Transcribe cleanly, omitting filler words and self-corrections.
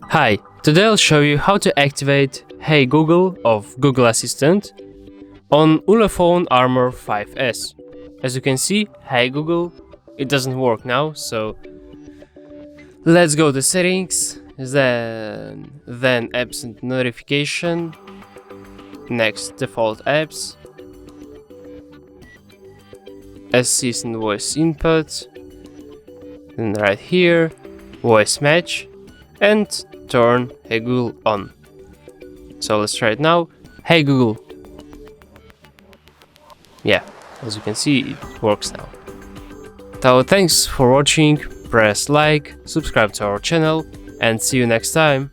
Hi, today I'll show you how to activate Hey Google of Google Assistant on ULEFONE Armor 5S. As you can see, Hey Google, it doesn't work now, so let's go to settings, then apps and notification, next default apps, assistant voice input, then right here, voice match, and turn Hey Google on. So let's try it now. Hey Google. Yeah, as you can see, it works now. So thanks for watching, press like, subscribe to our channel, and see you next time.